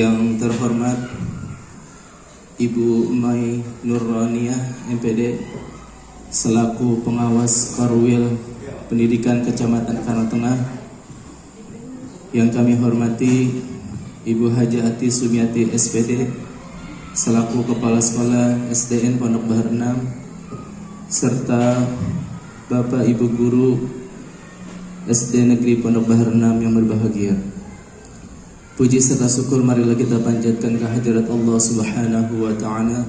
Yang terhormat Ibu Mai Nurraniah MPD selaku pengawas Korwil Pendidikan Kecamatan Karangtengah. Yang kami hormati Ibu Haja Ati Sumiati SPD selaku Kepala Sekolah SDN Pondok Bahar 6, serta Bapak Ibu Guru SD Negeri Pondok Bahar 6 yang berbahagia. Puji serta syukur marilah kita panjatkan kehadirat Allah Subhanahu wa Ta'ala.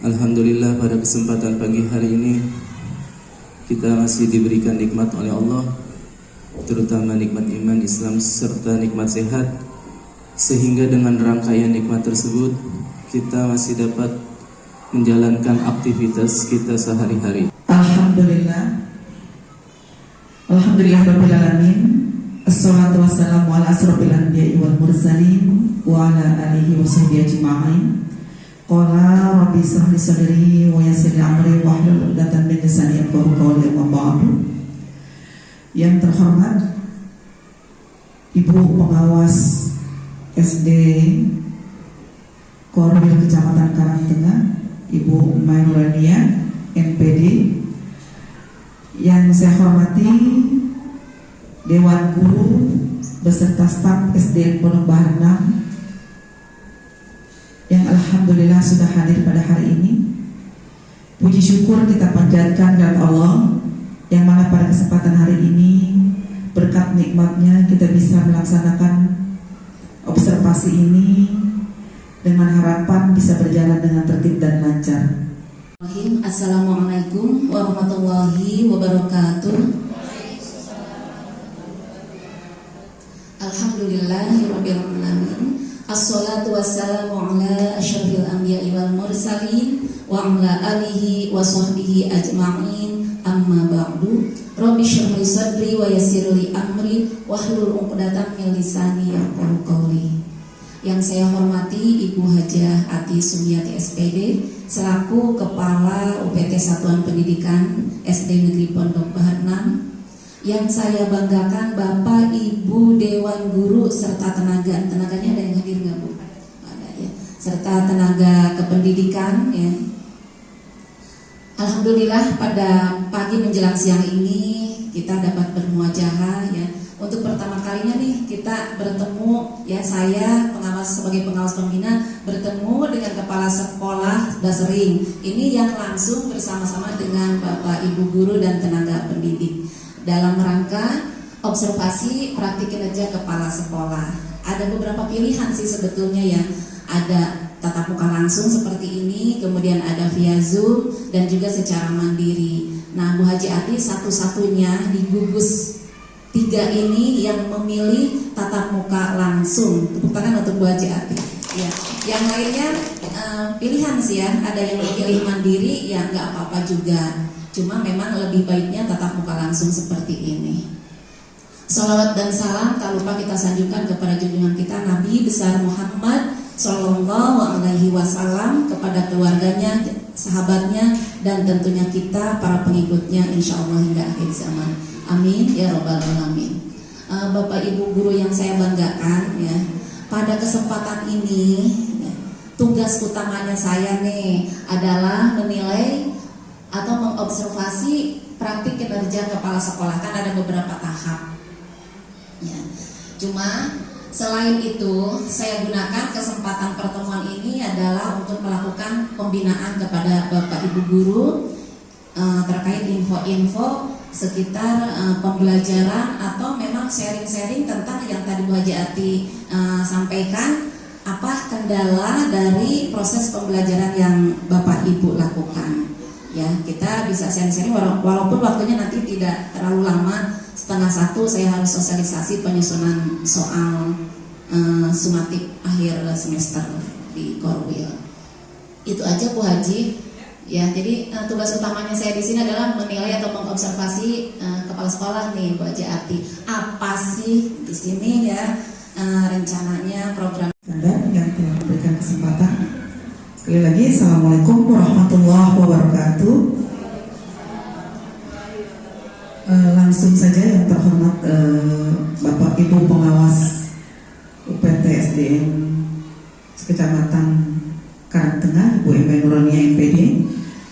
Alhamdulillah, pada kesempatan pagi hari ini kita masih diberikan nikmat oleh Allah, terutama nikmat iman, Islam, serta nikmat sehat, sehingga dengan rangkaian nikmat tersebut kita masih dapat menjalankan aktivitas kita sehari-hari. Alhamdulillah Alamin. Assalatu wassalamu ala asrofil anbiya'i wal mursalin wa ala alihi wa sahbihi ajma'in. Qala rabbi shrah li sadri wa yassir li amri wa hlul 'uqdatam min lisani yafqahu qawli, amma ba'du. Yang terhormat Ibu Pengawas SD Korwil Kecamatan Karangtengah, Ibu Mai Nurraniah MPD. Yang saya hormati Dewan Guru beserta staf SDN Pondok Bahar 6 yang alhamdulillah sudah hadir pada hari ini. Puji syukur kita panjatkan kepada Allah yang mana pada kesempatan hari ini berkat nikmatnya kita bisa melaksanakan observasi ini dengan harapan bisa berjalan dengan tertib dan lancar. Assalamualaikum warahmatullahi wabarakatuh. Alhamdulillahirrabbilalamin. Assalatu wassalamu ala asyrafil anbiya'i wal mursalin wa ala alihi wa sahbihi ajma'in, amma ba'du. Rabbi shrah li sadri wa yassir li amri wahlul 'uqdatam min lisani yafqahu qawli. Yang saya hormati Ibu Hajah Ati Sumiati SPD selaku Kepala UPT Satuan Pendidikan SD Negeri Pondok Bahar 6. Yang saya banggakan Bapak Ibu Dewan Guru serta tenaganya ada yang hadir nggak Bu? Ada ya. Serta tenaga kependidikan ya. Alhamdulillah pada pagi menjelang siang ini kita dapat bermuajahah ya. Untuk pertama kalinya nih kita bertemu ya, saya sebagai pengawas pembina bertemu dengan kepala sekolah Dasring. Ini yang langsung bersama-sama dengan Bapak Ibu Guru dan tenaga pendidik dalam rangka observasi praktik kinerja kepala sekolah. Ada beberapa pilihan sih sebetulnya ya. Ada tatap muka langsung seperti ini, kemudian ada via Zoom dan juga secara mandiri. Nah, Bu Haji Ati satu-satunya di gugus 3 ini yang memilih tatap muka langsung. Tepuk tangan untuk Bu Haji Ati. Ya, yang lainnya pilihan sih ya. Ada yang memilih mandiri, ya nggak apa-apa juga. Cuma memang lebih baiknya tatap muka langsung seperti ini. Salawat dan salam tak lupa kita sanjungkan kepada junjungan kita Nabi besar Muhammad Sallallahu Alaihi Wasallam, kepada keluarganya, sahabatnya, dan tentunya kita para pengikutnya insya Allah hingga akhir zaman. Amin ya robbal alamin. Bapak Ibu Guru yang saya banggakan ya, pada kesempatan ini ya, tugas utamanya saya nih adalah menilai atau mengobservasi praktik kinerja kepala sekolah. Kan ada beberapa tahap ya. Cuma selain itu saya gunakan kesempatan pertemuan ini adalah untuk melakukan pembinaan kepada Bapak Ibu Guru terkait info-info sekitar pembelajaran atau memang sharing-sharing tentang yang tadi Bu Haji Ati sampaikan, apa kendala dari proses pembelajaran yang Bapak Ibu lakukan. Ya, kita bisa sharing-sharing walaupun waktunya nanti tidak terlalu lama. 12:30 saya harus sosialisasi penyusunan soal sumatif akhir semester di Korwil. Itu aja Bu Haji. Ya, jadi tugas utamanya saya di sini adalah menilai atau mengobservasi kepala sekolah nih Bu Haji Ati. Apa sih di sini ya rencananya program yang telah memberikan kesempatan. Sekali lagi, Assalamualaikum warahmatullahi wabarakatuh. Langsung saja yang terhormat Bapak Ibu Pengawas UPT SD SDN Kecamatan Karangtengah, Ibu MB Nurania MPD,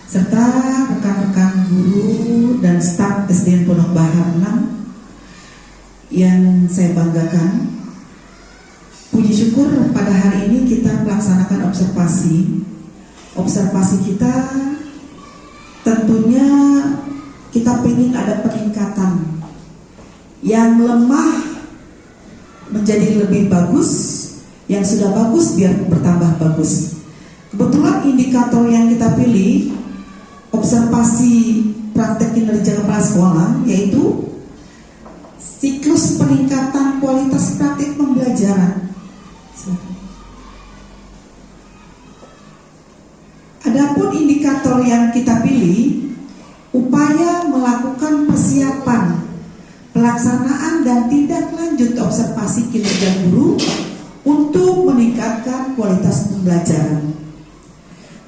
serta rekan-rekan guru dan staf SDN Pondok Bahar 6 yang saya banggakan. Puji syukur pada hari ini kita melaksanakan observasi. Observasi kita tentunya kita ingin ada peningkatan, yang lemah menjadi lebih bagus, yang sudah bagus biar bertambah bagus. Kebetulan indikator yang kita pilih observasi praktek kinerja kepala sekolah yaitu siklus peningkatan kualitas praktik pembelajaran. Adapun indikator yang kita pilih upaya melakukan persiapan, pelaksanaan dan tindak lanjut observasi kinerja guru untuk meningkatkan kualitas pembelajaran.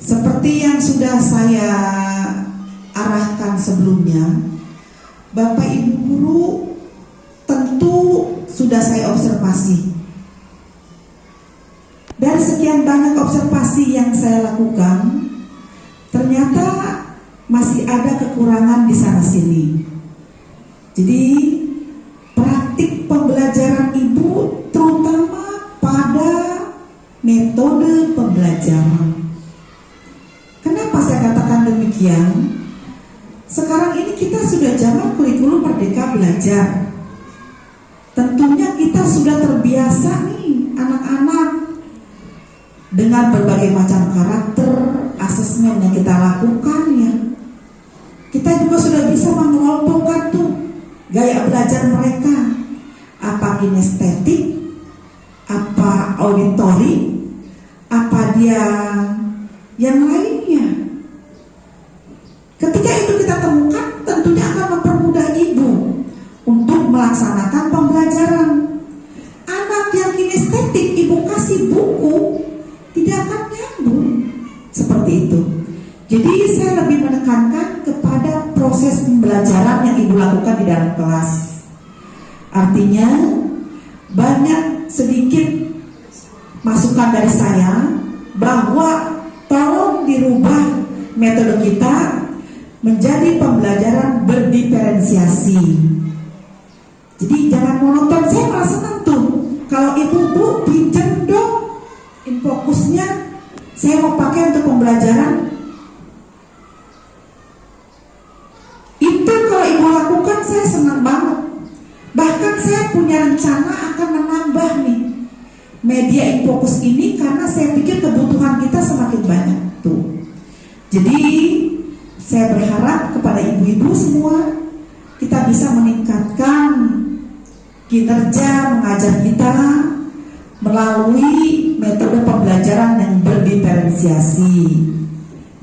Seperti yang sudah saya arahkan sebelumnya, Bapak Ibu guru tentu sudah saya observasi. Dari sekian banyak observasi yang saya lakukan, ternyata masih ada kekurangan di sana sini. Jadi praktik pembelajaran Ibu terutama pada metode pembelajaran. Kenapa saya katakan demikian? Sekarang ini kita sudah zaman kurikulum Merdeka Belajar. Tentunya kita sudah terbiasa nih anak-anak dengan berbagai macam karakter, asesmen yang kita lakukan ya. Kita juga sudah bisa mengelompokkan tuh gaya belajar mereka, apa kinestetik, apa auditori, apa dia yang lainnya. Ketika itu kita temukan, tentunya akan mempermudah Ibu untuk melaksanakan pembelajaran. Anak yang kinestetik Ibu kasih buku tidak akan nyambung seperti itu. Jadi saya lebih menekankan kepada proses pembelajaran yang Ibu lakukan di dalam kelas. Artinya banyak sedikit masukan dari saya bahwa tolong dirubah metode kita menjadi pembelajaran berdiferensiasi. Jadi jangan monoton. Saya merasa senang kalau Ibu pinjam dong fokusnya, saya mau pakai untuk pembelajaran. Itu kalau Ibu lakukan saya senang banget. Bahkan saya punya rencana akan menambah nih media infokus ini karena saya pikir kebutuhan kita semakin banyak tuh. Jadi saya berharap kepada ibu-ibu semua kita bisa meningkatkan kinerja mengajar kita melalui metode pembelajaran yang berdiferensiasi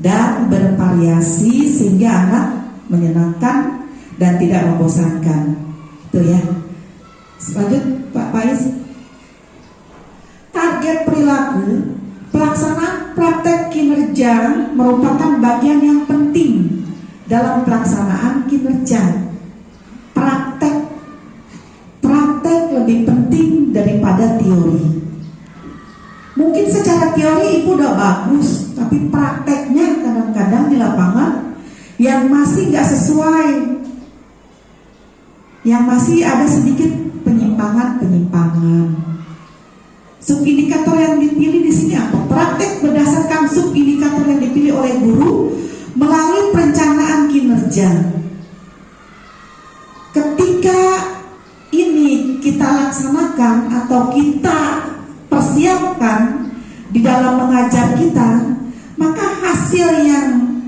dan bervariasi sehingga anak menyenangkan dan tidak membosankan. Itu ya. Selanjut Pak Faiz. Target perilaku, pelaksanaan praktek kinerja merupakan bagian yang penting dalam pelaksanaan kinerja. Praktek lebih penting daripada teori. Mungkin secara teori Ibu udah bagus, tapi prakteknya kadang-kadang di lapangan yang masih gak sesuai, yang masih ada sedikit penyimpangan. Subindikator yang dipilih di sini apa? Praktek berdasarkan subindikator yang dipilih oleh guru melalui perencanaan kinerja. Ketika ini kita laksanakan atau kita persiapkan di dalam mengajar kita, maka hasil yang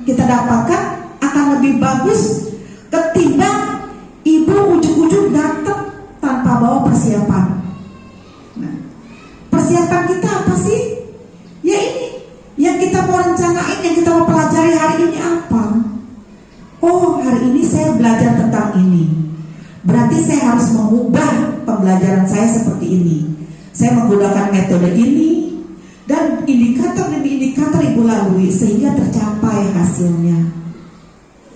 kita dapatkan akan lebih bagus ketimbang Ibu ujuk-ujuk datang tanpa bawa persiapan. Nah, persiapan kita apa sih? Ya ini yang kita mau rencanain, yang kita mau pelajari hari ini apa? Oh, hari ini saya belajar tentang ini. Berarti saya harus mengubah pembelajaran saya seperti ini. Saya menggunakan metode ini dan indikator demi indikator Ibu lalui sehingga tercapai hasilnya.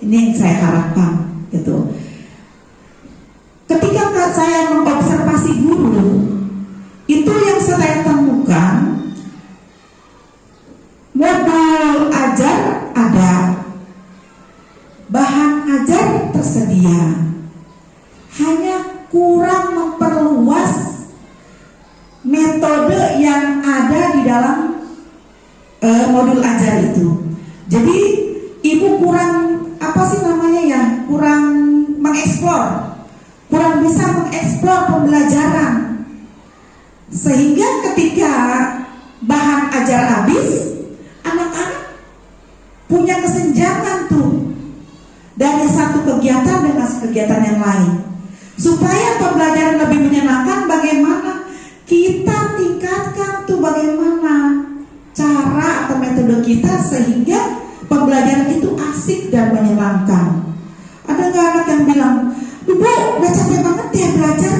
Ini yang saya harapkan, gitu. Ketika saya mengobservasi guru, itu yang saya temukan hanya kurang memperluas metode yang ada di dalam modul ajar itu. Jadi ibu kurang kurang mengeksplor, kurang bisa mengeksplor pembelajaran, sehingga ketika bahan ajar habis, anak-anak punya kesenjangan tuh dari satu kegiatan dengan kegiatan yang lain. Supaya pembelajaran lebih menyenangkan, bagaimana kita tingkatkan tuh, bagaimana cara atau metode kita sehingga pembelajaran itu asik dan menyenangkan. Ada nggak anak yang bilang, "Ibu, udah capek banget ya belajar?"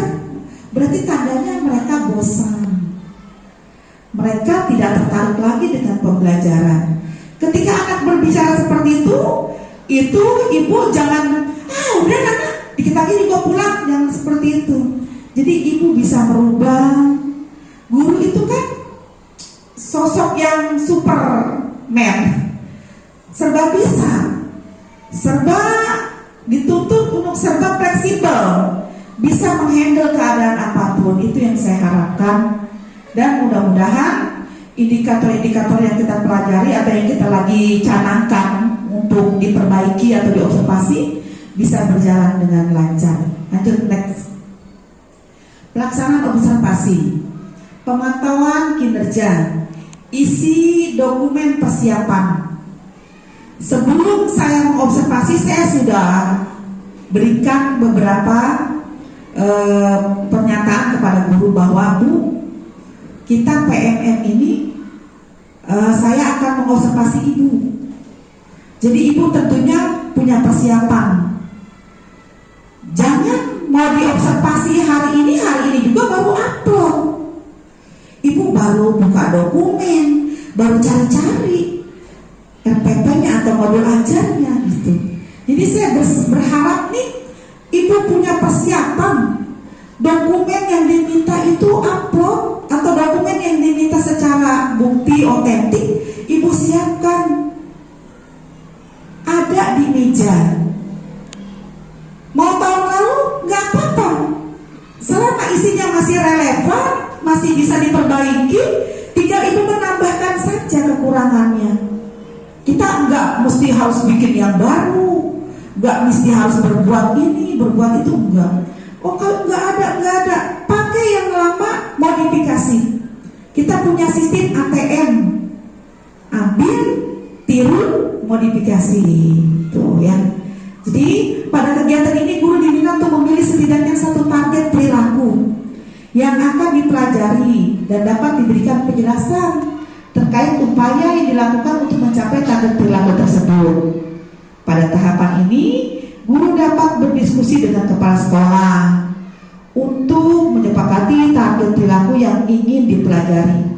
Berarti tandanya mereka bosan. Mereka tidak tertarik lagi dengan pembelajaran. Ketika anak berbicara seperti itu ibu jangan, udah anak, dikit lagi juga pulang, jangan seperti itu. Jadi ibu bisa merubah. Guru itu kan sosok yang superman, serba bisa, serba dituntut untuk serba fleksibel, bisa menghandle keadaan apapun. Itu yang saya harapkan, dan mudah-mudahan indikator-indikator yang kita pelajari atau yang kita lagi canangkan untuk diperbaiki atau diobservasi bisa berjalan dengan lancar. Lanjut, next. Pelaksanaan observasi, pemantauan kinerja, isi dokumen persiapan. Sebelum saya mengobservasi, saya sudah berikan beberapa pernyataan kepada guru bahwa, "Bu, kita PMM ini saya akan mengobservasi ibu. Jadi ibu tentunya punya persiapan. Jangan mau diobservasi hari ini juga baru upload. Ibu baru buka dokumen, baru cari-cari RPP-nya atau modul ajarnya gitu. Jadi saya berharap nih ibu punya persiapan. Dokumen yang diminta itu upload, atau dokumen yang diminta secara bukti otentik, ibu siapkan ada di meja. Mau tahun lalu nggak apa-apa, selama isinya masih relevan, masih bisa diperbaiki, tinggal ibu menambahkan saja kekurangannya. Kita nggak mesti harus bikin yang baru, nggak mesti harus berbuat ini, berbuat itu, enggak. Oh, kalau nggak ada, pakai yang lama, modifikasi. Kita punya sistem ATM, ambil, tiru, modifikasi, tuh ya. Jadi pada kegiatan ini guru diminta untuk memilih setidaknya satu target perilaku yang akan dipelajari dan dapat diberikan penjelasan terkait upaya yang dilakukan untuk mencapai target perilaku tersebut. Pada tahapan ini, guru dapat berdiskusi dengan kepala sekolah untuk menyepakati target perilaku yang ingin dipelajari.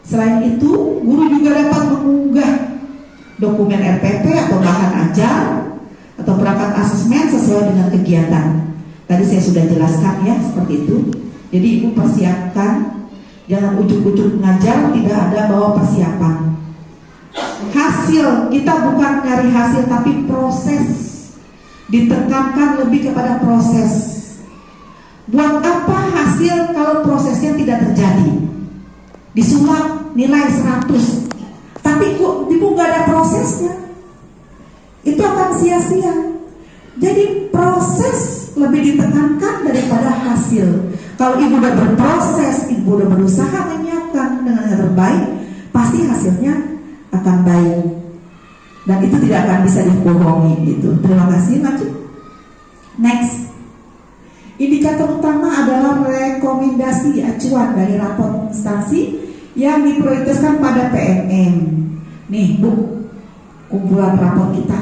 Selain itu, guru juga dapat mengunggah dokumen RPP atau bahan ajar atau perangkat asesmen sesuai dengan kegiatan. Tadi saya sudah jelaskan ya, seperti itu. Jadi ibu persiapkan, jangan ujuk-ujuk ngajar, tidak ada bawa persiapan. Hasil, kita bukan nyari hasil tapi proses. Ditekankan lebih kepada proses. Buat apa hasil kalau prosesnya tidak terjadi? Disulap nilai 100, tapi kok ibu gak ada prosesnya, itu akan sia-sia. Jadi proses lebih ditekankan daripada hasil. Kalau ibu udah berproses, ibu udah berusaha menyiapkan dengan yang terbaik, pasti hasilnya akan baik. Dan itu tidak akan bisa dibohongi gitu. Terima kasih. Lanjut. Next. Indikator utama adalah rekomendasi acuan dari rapor instansi yang diprioritaskan pada PMM. Nih Bu, kumpulan rapor kita.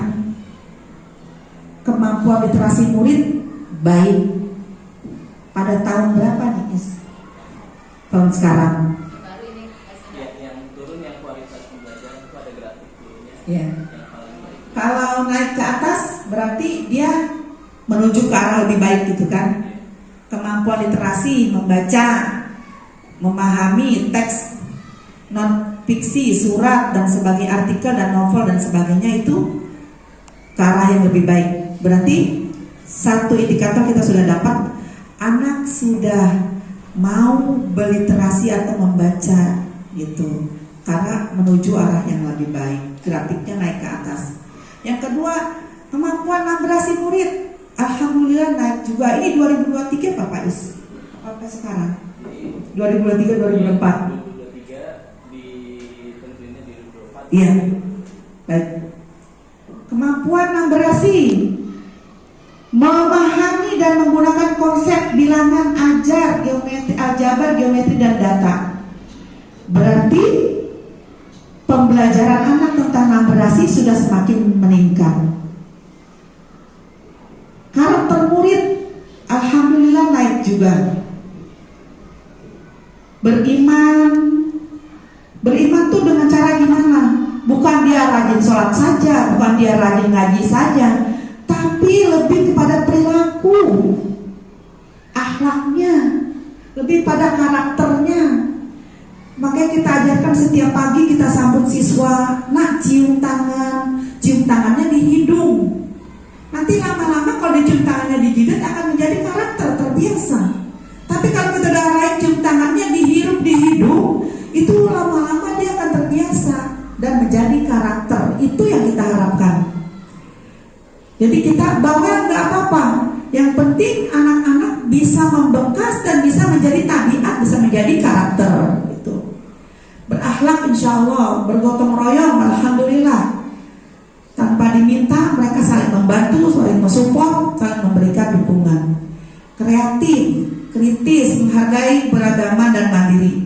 Kemampuan literasi murid baik. Pada tahun berapa nih, Is? Tahun sekarang. Yang turun yang kualitas pembelajaran itu ada grafik turunnya. Ya. Kalau naik ke atas berarti dia menuju ke arah lebih baik gitu kan. Kemampuan literasi, membaca, memahami teks non fiksi, surat dan sebagainya, artikel dan novel dan sebagainya, itu ke arah yang lebih baik. Berarti Satu indikator kita sudah dapat, anak sudah mau berliterasi atau membaca gitu, karena menuju arah yang lebih baik, grafiknya naik ke atas. Yang kedua, kemampuan nabrasi murid, alhamdulillah naik juga. Ini 2023 Pak Is? Apa sekarang? 2023-2024. Iya, baik. Kemampuan nabrasi, memahami dan menggunakan konsep bilangan ajar, geometri, aljabar, geometri dan data. Berarti pembelajaran anak tentang nabrasi sudah semakin meningkat. Karakter murid alhamdulillah naik juga. Beriman tuh dengan cara gimana? Bukan dia rajin sholat saja, bukan dia rajin ngaji saja, tapi lebih kepada perilaku, akhlaknya, lebih pada karakternya. Makanya kita ajarkan setiap pagi kita sambut siswa, nak cium tangan, cium tangannya di hidung. Nanti lama-lama kalau dicium tangannya di jidat akan menjadi karakter terbiasa. Tapi kalau kita udah arahin cium tangannya dihirup di hidung, itu lama-lama dia akan terbiasa dan menjadi karakter. Itu yang kita harapkan. Jadi kita bawel nggak apa-apa. Yang penting anak-anak bisa membekas dan bisa menjadi tabiat, bisa menjadi karakter. Gitu. Berakhlak insya Allah, bergotong royong, alhamdulillah. Tanpa diminta mereka saling membantu, saling mensupport, saling memberikan dukungan. Kreatif, kritis, menghargai beragama dan mandiri.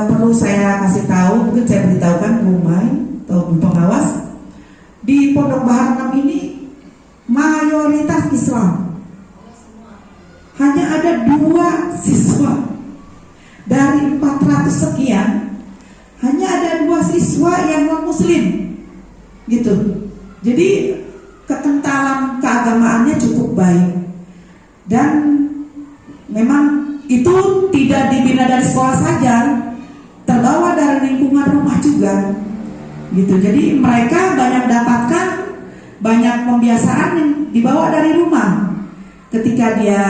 Perlu saya kasih tahu, mungkin saya beritahukan Bu Mai atau Bu Pengawas, di Pondok Bahar 6 ini mayoritas Islam. Hanya ada 2 siswa dari 400 sekian, hanya ada 2 siswa yang non muslim gitu. Jadi kekentalan keagamaannya cukup baik. Dan memang itu tidak dibina dari sekolah saja, terbawa dari lingkungan rumah juga gitu. Jadi mereka banyak dapatkan banyak pembiasaan yang dibawa dari rumah. Ketika dia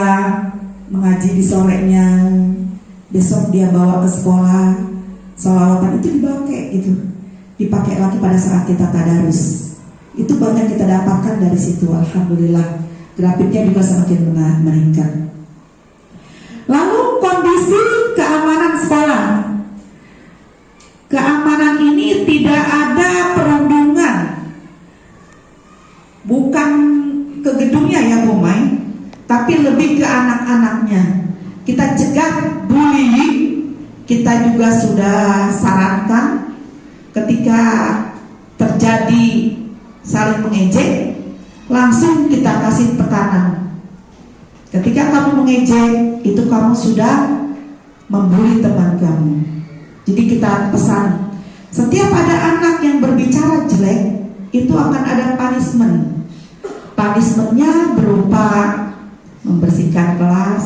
mengaji di sorenya, besok dia bawa ke sekolah, sholawatan itu dibawa kayak gitu, dipakai lagi pada saat kita tadarus. Itu banyak kita dapatkan dari situ, alhamdulillah. Grafiknya juga semakin meningkat. Lalu kondisi keamanan sekolah. Keamanan ini tidak ada perundungan, bukan ke gedungnya ya Bu Mai, tapi lebih ke anak-anaknya. Kita cegah bullying. Kita juga sudah sarankan ketika terjadi saling mengejek, langsung kita kasih tekanan. Ketika kamu mengejek, itu kamu sudah membuli teman kamu. Jadi kita pesan, setiap ada anak yang berbicara jelek, itu akan ada punishment. Punishmentnya berupa membersihkan kelas,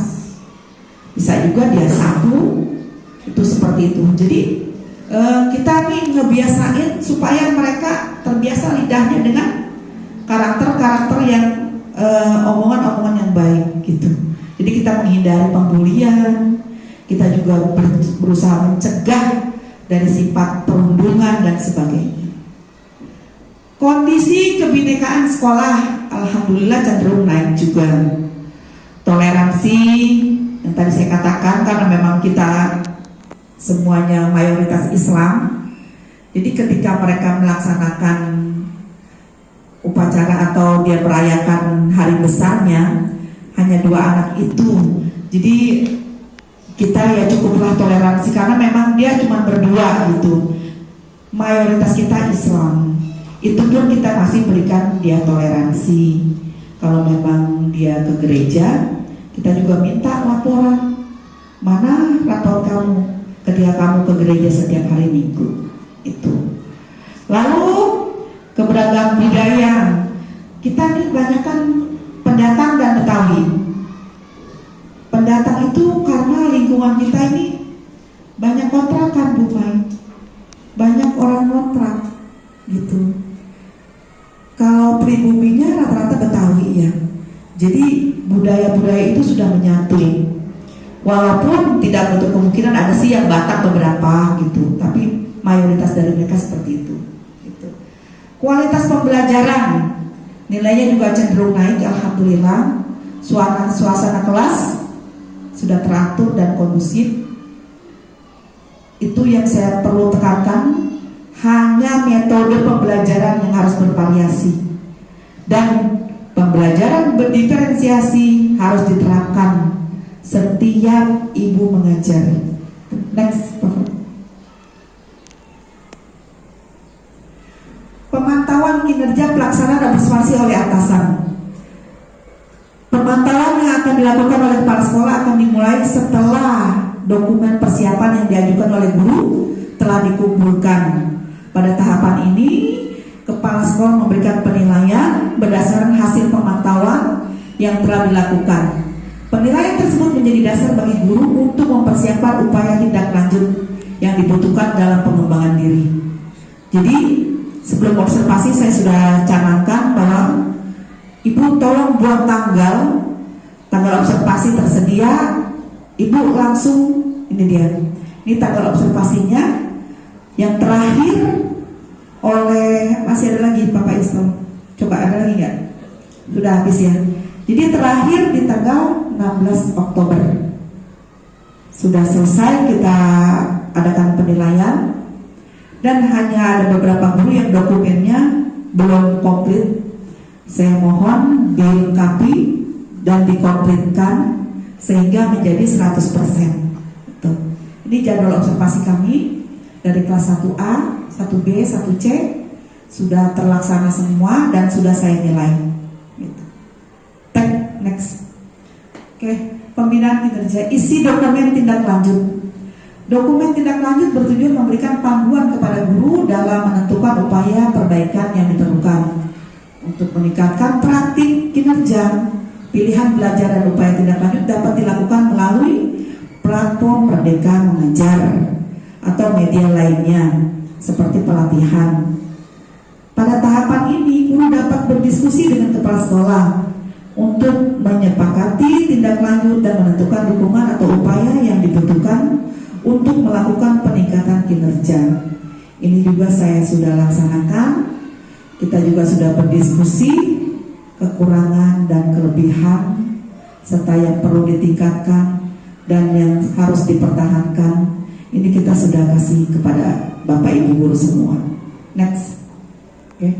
bisa juga dia sapu, itu seperti itu. Jadi kita nih ngebiasain supaya mereka terbiasa lidahnya dengan karakter-karakter yang omongan-omongan yang baik gitu. Jadi kita menghindari pembulian, kita juga berusaha mencegah dari sifat perundungan dan sebagainya. Kondisi kebinekaan sekolah alhamdulillah cenderung naik juga. Toleransi yang tadi saya katakan, karena memang kita semuanya mayoritas Islam. Jadi ketika mereka melaksanakan upacara atau dia merayakan hari besarnya, hanya 2 anak itu. Jadi kita ya cukuplah toleransi, karena memang dia cuma berdua gitu. Mayoritas kita Islam. Itu pun kita masih berikan dia toleransi. Kalau memang dia ke gereja, kita juga minta laporan. Mana rapor kamu ketika kamu ke gereja setiap hari Minggu. Itu. Lalu keberagaman budaya. Kita ini kebanyakan pendatang dan Betawi. Pendatang itu karena lingkungan kita ini banyak kontrakan Bu Mai, banyak orang kontrak gitu. Kalau pribuminya rata-rata Betawi ya. Jadi budaya-budaya itu sudah menyatu. Walaupun tidak menutup kemungkinan ada sih yang Batak beberapa gitu, tapi mayoritas dari mereka seperti itu. Gitu. Kualitas pembelajaran nilainya juga cenderung naik, alhamdulillah. Suasana kelas sudah teratur dan kondusif. Itu yang saya perlu tekankan. Hanya metode pembelajaran yang harus bervariasi dan pembelajaran berdiferensiasi harus diterapkan setiap ibu mengajar. Next, pemantauan kinerja pelaksanaan observasi oleh atasan. Pemantauan yang akan dilakukan oleh kepala sekolah akan dimulai setelah dokumen persiapan yang diajukan oleh guru telah dikumpulkan. Pada tahapan ini, kepala sekolah memberikan penilaian berdasarkan hasil pemantauan yang telah dilakukan. Penilaian tersebut menjadi dasar bagi guru untuk mempersiapkan upaya tindak lanjut yang dibutuhkan dalam pengembangan diri. Jadi, sebelum observasi saya sudah canangkan bahwa Ibu tolong buat tanggal observasi tersedia. Ibu langsung, ini dia, ini tanggal observasinya. Yang terakhir oleh, masih ada lagi Bapak Islam, coba ada lagi nggak? Sudah habis ya. Jadi terakhir di tanggal 16 Oktober sudah selesai kita adakan penilaian, dan hanya ada beberapa guru yang dokumennya belum komplit. Saya mohon dilengkapi dan dikomplitkan sehingga menjadi 100%. Tuh. Ini jadwal observasi kami dari kelas 1A, 1B, 1C sudah terlaksana semua dan sudah saya nilai. Gitu. Next. Oke, pembinaan kinerja. Isi dokumen tindak lanjut. Dokumen tindak lanjut bertujuan memberikan panduan kepada guru dalam menentukan upaya perbaikan yang diperlukan untuk meningkatkan praktik kinerja. Pilihan belajar dan upaya tindak lanjut dapat dilakukan melalui platform Merdeka Mengajar atau media lainnya seperti pelatihan. Pada tahapan ini, guru dapat berdiskusi dengan kepala sekolah untuk menyepakati tindak lanjut dan menentukan dukungan atau upaya yang dibutuhkan untuk melakukan peningkatan kinerja. Ini juga saya sudah laksanakan. Kita juga sudah berdiskusi kekurangan dan kelebihan serta yang perlu ditingkatkan dan yang harus dipertahankan. Ini kita sudah kasih kepada Bapak Ibu guru semua. Next. Oke.